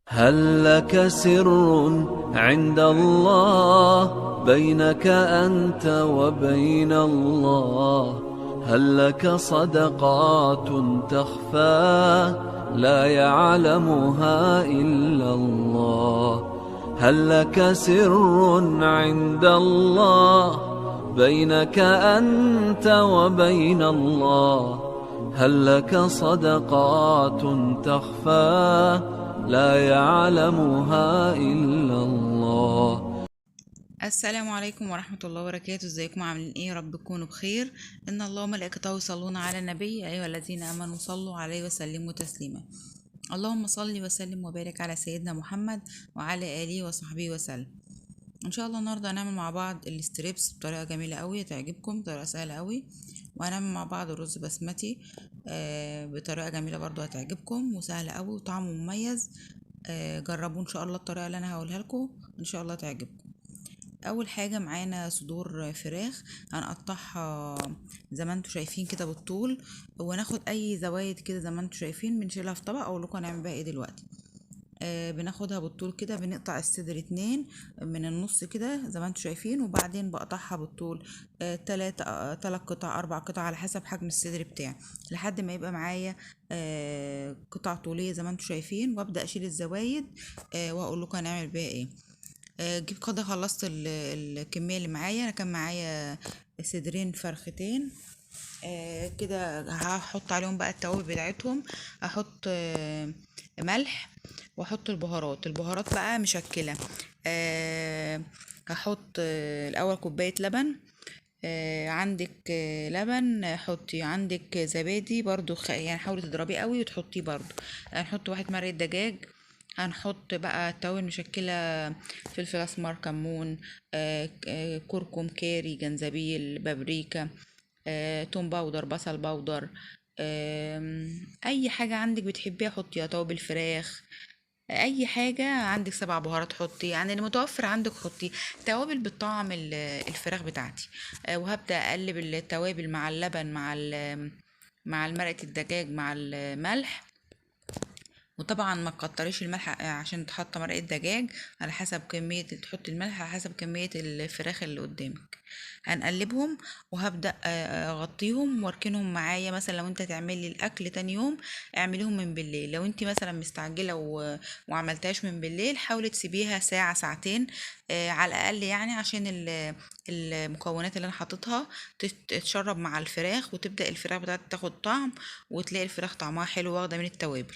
هل لك سر عند الله بينك أنت وبين الله؟ هل لك صدقات تخفى لا يعلمها إلا الله؟ هل لك سر عند الله بينك أنت وبين الله؟ هل لك صدقات تخفى لا يعلمها إلا الله؟ السلام عليكم ورحمة الله وبركاته. ازيكم عاملين ايه؟ يا رب تكونوا بخير. ان الله وملائكته يصلون على النبي، يا ايها الذين امنوا صلوا عليه وسلموا تسليما. اللهم صل وسلم وبارك على سيدنا محمد وعلى اله وصحبه وسلم. ان شاء الله النهارده هنعمل مع بعض الستريبس بطريقه جميله قوي تعجبكم، بطريقه سهله قوي. وهنعمل مع بعض الرز بسمتي بطريقه جميله برضو هتعجبكم وسهله قوي وطعمه مميز. جربوا ان شاء الله الطريقه اللي انا هقولها لكم، ان شاء الله تعجبكم. اول حاجه معانا صدور فراخ، هنقطعها زي ما انتوا شايفين كده بالطول، وناخد اي زوايد كده زي ما انتوا شايفين بنشيلها في طبق. اقول لكم هنعمل بيها ايه دلوقتي. بناخدها بالطول كده، بنقطع الصدر اتنين من النص كده زي ما انتوا شايفين، وبعدين بقطعها بالطول تلات قطع 4 قطع على حسب حجم الصدر بتاعي، لحد ما يبقى معايا قطع طولية زي ما انتوا شايفين، وابدأ اشيل الزوايد. وهقول لكم هنعمل بيها ايه. جيب كده خلصت الكمية اللي معايا. انا كان معايا صدرين فرختين كده. هحط عليهم بقى التوابل بتاعتهم. هحط ملح، واحط البهارات بقى مشكلة. آه، هحط الاول كوباية لبن. عندك لبن حطي، عندك زبادي برضو يعني حاولي تضربيه قوي وتحطيه برضو. هنحط 1 مرقة دجاج. هنحط بقى توابل مشكلة: فلفل اسمر، كمون، كركم، كاري، جنزبيل، بابريكا، توم باودر، بصل باودر، اي حاجة عندك بتحبيها حطيها، توابل فراخ، اي حاجة عندك، 7 بهارات حطي، يعني المتوفر عندك حطي. توابل بتطعم الفراخ بتاعتي. وهبدأ اقلب التوابل مع اللبن مع مرقة الدجاج مع الملح. وطبعا ما تكتريش الملح عشان تحط مرقة دجاج، على حسب كمية تحط الملح على حسب كمية الفراخ اللي قدامك. هنقلبهم، وهبدأ اغطيهم واركنهم معايا. مثلا لو انت تعملي الاكل تاني يوم اعمليهم من بالليل. لو انت مثلا مستعجلة وعملتهاش من بالليل، حاولي تسيبيها ساعة ساعتين على الاقل، يعني عشان المكونات اللي انا حاططها تتشرب مع الفراخ، وتبدأ الفراخ بتاعتك تاخد طعم، وتلاقي الفراخ طعمها حلو واخدة من التوابل.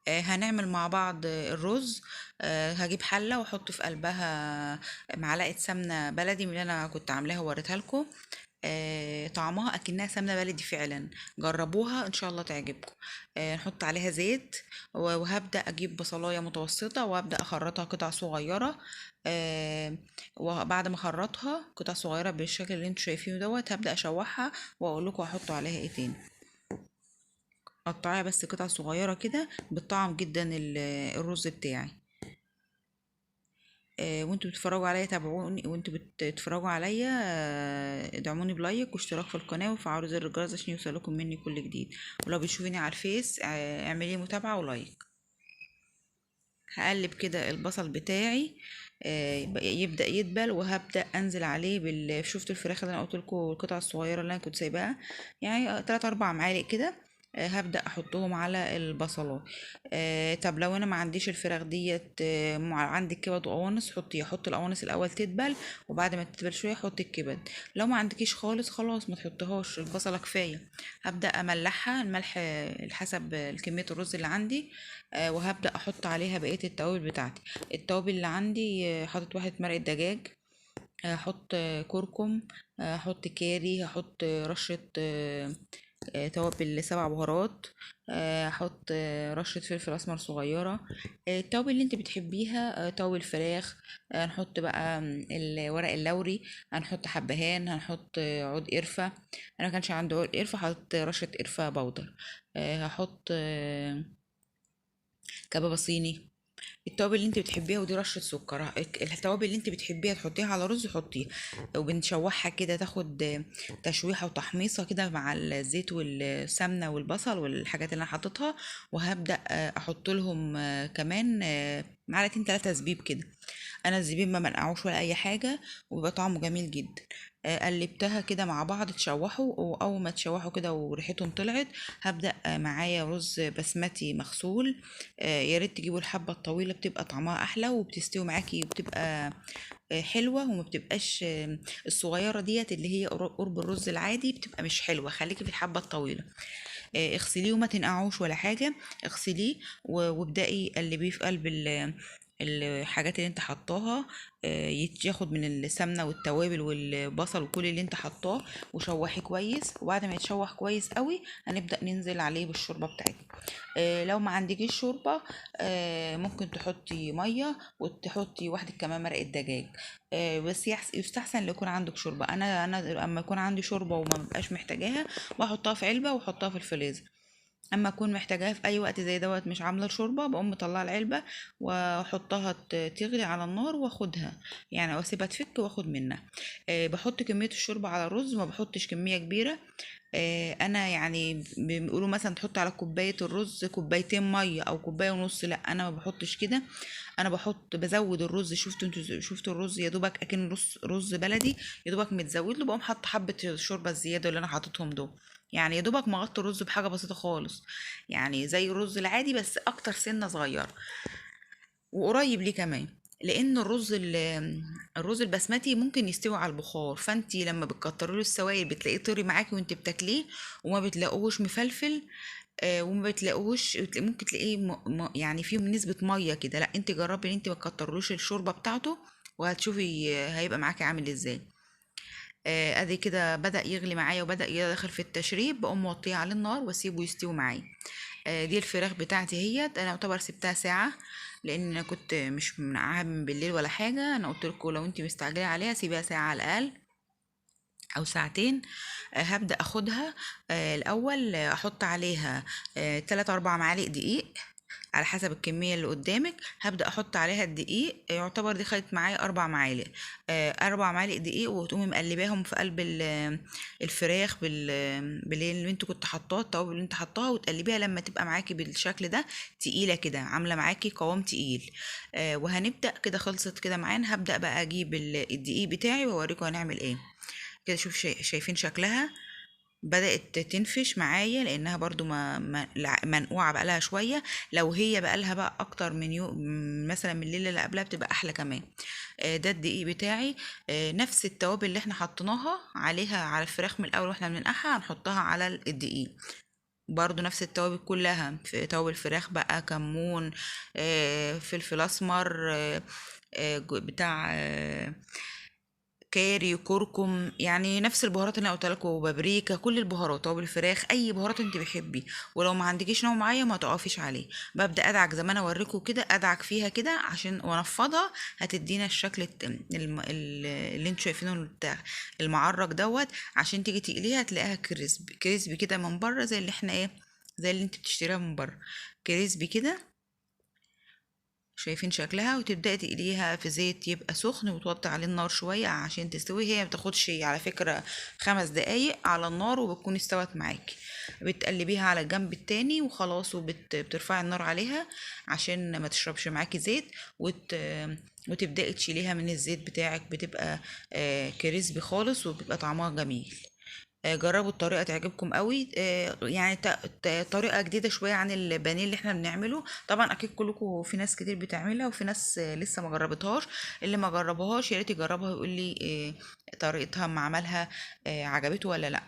هنعمل مع بعض الرز. هجيب حلة واحط في قلبها معلقة سمنة بلدي من اللي انا كنت عاملاها ووريتها لكم. طعمها اكنها سمنة بلدي فعلا. جربوها ان شاء الله تعجبكم. نحط عليها زيت، وهبدأ اجيب بصلاية متوسطة وابدأ اخرطها قطع صغيرة. وبعد ما اخرطها قطع صغيرة بالشكل اللي انتوا شايفينه دوت، هبدأ اشوحها واقول لكم هحط عليها ايه تاني. قطعيها بس قطع صغيرة كده، بتطعم جدا الرز بتاعي. وانتوا بتتفرجوا عليا تابعوني، وانتوا بتتفرجوا عليا ادعموني بلايك واشتراك في القناة وفعلوا زر الجرس عشان يوصلكم مني كل جديد. ولو بتشوفيني على الفيس اعملي متابعة ولايك. هقلب كده البصل بتاعي يبدأ يدبل، وهبدأ انزل عليه شفت الفراخ اللي انا قلت لكم القطع الصغيرة اللي انا كنت سايباها، يعني 3 4 معالق كده. هبدأ احطهم على البصلات. طب لو انا ما عنديش الفراخ ديت، عندك كبد وقوانص حطي، حط القوانص الاول تدبل، وبعد ما تدبل شويه حطي الكبد. لو ما عندكيش خالص خلاص ما تحطيهاش، البصله كفايه. هبدأ املحها الملح حسب كميه الرز اللي عندي. وهبدأ احط عليها بقيه التوابل بتاعتي. التوابل اللي عندي حطيت 1 مرقة دجاج، هحط كركم، هحط كاري، هحط رشة توابل 7 بهارات، هحط رشة فلفل أسمر صغيرة. التوابل اللي انت بتحبيها، توابل فراخ. هنحط بقى الورق اللوري، هنحط حبهان، هنحط عود قرفة. انا مكانش عندي عود قرفة، هحط رشة قرفة بودر. هحط كبابة صيني. التوابل اللي انت بتحبيها، ودي رشة سكر. التوابل اللي انت بتحبيها تحطيها على رز حطيها، وبنشوحها كده تاخد تشويحة وتحميصة كده مع الزيت والسمنة والبصل والحاجات اللي انا حاططها. وهبدأ احط لهم كمان معلقتين 3 زبيب كده. انا الزبيب ما منقعوش ولا اي حاجة، وبيبقى طعمه جميل جدا. قلبتها كده مع بعض تشوحوا، واول ما تشوحوا كده وريحتهم طلعت هبدأ معايا رز بسمتي مغسول. يا ريت تجيبوا الحبة الطويلة، بتبقى طعمها احلى وبتستوي معاكي وبتبقى حلوة، وما بتبقاش الصغيرة ديت اللي هي قرب الرز العادي بتبقى مش حلوة. خليكي في الحبة الطويلة. اغسليه وما تنقعوش ولا حاجة. اغسليه وابدأي قلبيه في قلب الحاجات اللي انت حطاها. ياخد من السمنة والتوابل والبصل وكل اللي انت حطاه، وشوحي كويس. وبعد ما يتشوح كويس قوي هنبدأ ننزل عليه بالشوربة بتاعتنا. لو ما عندكيش شوربة ممكن تحطي مية وتحطي واحدة كمان مرقة دجاج. بس يستحسن لو يكون عندك شوربة. انا اما يكون عندي شوربة وما بقاش محتاجاها بحطها في علبة واحطها في الفريزر. اما اكون محتاجاها في اي وقت زي دوت مش عامله الشوربه، بقوم مطلعه العلبه واحطها تغلي على النار واخدها، يعني واسيبها تفك واخد منها. بحط كميه الشوربه على الرز، ما بحطش كميه كبيره. انا يعني بيقولوا مثلا تحط على كوبايه الرز كوبايتين ميه او كوبايه ونص، لا انا ما بحطش كده. انا بزود الرز. شفتوا الرز يا دوبك اكن رز بلدي، يا دوبك متزود له، بقوم حاطه حبه الشوربه الزياده اللي انا حاططهم دول. يعني يا دوبك مغطي الرز بحاجه بسيطه خالص، يعني زي الرز العادي بس اكتر سنه صغيره وقريب ليه كمان. لان الرز البسمتي ممكن يستوي على البخار، فانتي لما بتكتري له السوائل بتلاقيه طري معاكي وانت بتاكليه، وما بتلاقوهوش مفلفل. وما بتلاقوهوش، ممكن تلاقيه يعني فيه نسبة مية كده. لا انت جربي ان انت ما تكترلوش الشوربة بتاعته وهتشوفي هيبقى معاكي عامل ازاي. ادي كده بدأ يغلي معايا وبدأ يدخل في التشريب، بقوم موطيه على النار واسيبه يستوي معايا. دي الفراخ بتاعتي هي. انا اعتبر سبتها ساعة، لان انا كنت مش منقعها من بالليل ولا حاجة. انا قلت لكم لو انت مستعجلة عليها سيبيها ساعة على الاقل او ساعتين. هبدأ اخدها. الاول احط عليها 3 4 معالق دقيق على حسب الكمية اللي قدامك. هبدأ احط عليها الدقيق، يعتبر دي خدت معايا 4 معالق. 4 معالق دقيق، وتقومي مقلباهم في قلب الفراخ اللي انت كنت حطاه، التوابل اللي انت حطاها، وتقلبيها لما تبقى معاكي بالشكل ده، تقيلة كده، عاملة معاكي قوام تقيل. وهنبدأ كده. خلصت كده معانا. هبدأ بقى اجيب الدقيق بتاعي واوريكم هنعمل ايه. كده شايفين شكلها بدأت تنفش معايا، لانها برضو منقوعة بقالها شوية. لو هي بقالها بقى اكتر من يوم، مثلا من الليلة اللي قبلها، بتبقى احلى كمان. ده الدقيق بتاعي. نفس التوابل اللي احنا حطيناها عليها على الفراخ من الاول واحنا بننقعها هنحطها على الدقيق. برضو نفس التوابل كلها، في توابل فراخ بقى، كمون، فلفل اسمر، بتاع كاري، كركم، يعني نفس البهارات اللي انا قلت لكم، وبابريكا، كل البهارات، توابل الفراخ، اي بهارات انت بتحبيه. ولو ما عندكيش نوع معين ما تقفيش عليه. ببدا ادعك زي ما انا اوريكم كده، ادعك فيها كده عشان وانفضها، هتدينا الشكل اللي انتوا شايفينه بتاع المعرج دوت. عشان تيجي تقليها تلاقيها كريسبي كده من بره، زي اللي احنا ايه، زي اللي انت بتشتريها من بره، كريسبي كده. شايفين شكلها. وتبدأي تقليها في زيت يبقى سخن، وتوطي عليه النار شوية عشان تستوي. هي بتاخدش على فكرة 5 دقايق على النار وبتكون استوت معاكي. بتقلبيها على الجنب التاني وخلاص، وبترفعي النار عليها عشان ما تشربش معاكي زيت. وتبدأي تشيليها من الزيت بتاعك، بتبقى كريسبي خالص وبيبقى طعمها جميل. جربوا الطريقة تعجبكم قوي. يعني طريقة جديدة شوية عن البانيه اللي احنا بنعمله. طبعا اكيد كلكم في ناس كتير بتعملها، وفي ناس لسه ما جربتهاش. اللي ما جربوهاش يا ريت يجربها ويقول لي طريقتها ما عملها عجبته ولا لا.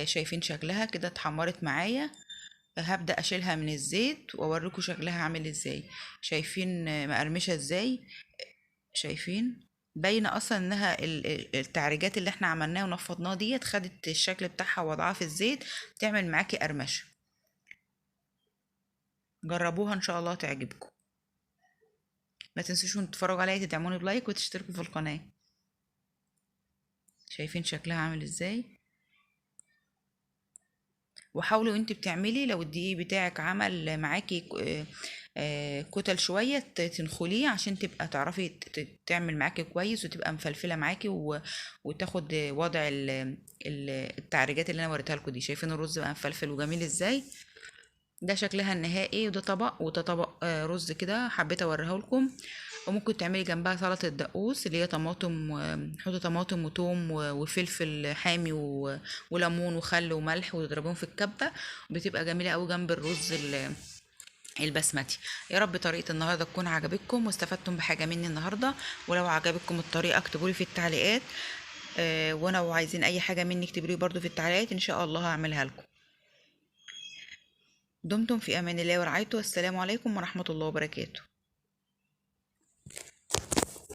شايفين شكلها كده اتحمرت معايا. هبدأ اشيلها من الزيت واوريكم شكلها عامل ازاي. شايفين مقرمشة ازاي؟ شايفين باينه اصلا انها التعريجات اللي احنا عملناها ونفضناها ديت خدت الشكل بتاعها ووضعها في الزيت، تعمل معاكي قرمشه. جربوها ان شاء الله تعجبكم. ما تنسوش وانتوا تتفرجوا عليا تدعموني بلايك وتشتركوا في القناه. شايفين شكلها عامل ازاي؟ وحاولوا انت بتعملي، لو الدقيق بتاعك عمل معاكي كتل شوية تنخليه عشان تبقى تعرفي تعمل معاكي كويس وتبقى مفلفلة معاكي وتاخد وضع التعريجات اللي انا وريتها لكم دي. شايفين الرز بقى مفلفل وجميل ازاي؟ ده شكلها النهائي. وده طبق، وده طبق رز كده حبيت اوريه لكم. وممكن تعملي جنبها سلطة دقوس اللي هي طماطم، حطي طماطم وتوم وفلفل حامي وليمون وخل وملح وتضربيهم في الكبة، بتبقى جميلة قوي جنب الرز البسمتي. يا رب طريقة النهاردة تكون عجبتكم واستفدتم بحاجة مني النهاردة. ولو عجبتكم الطريقة اكتبولي في التعليقات، وانا لو عايزين اي حاجة مني اكتبولي برضو في التعليقات، ان شاء الله هعملها لكم. دمتم في امان الله ورعايته، والسلام عليكم ورحمة الله وبركاته.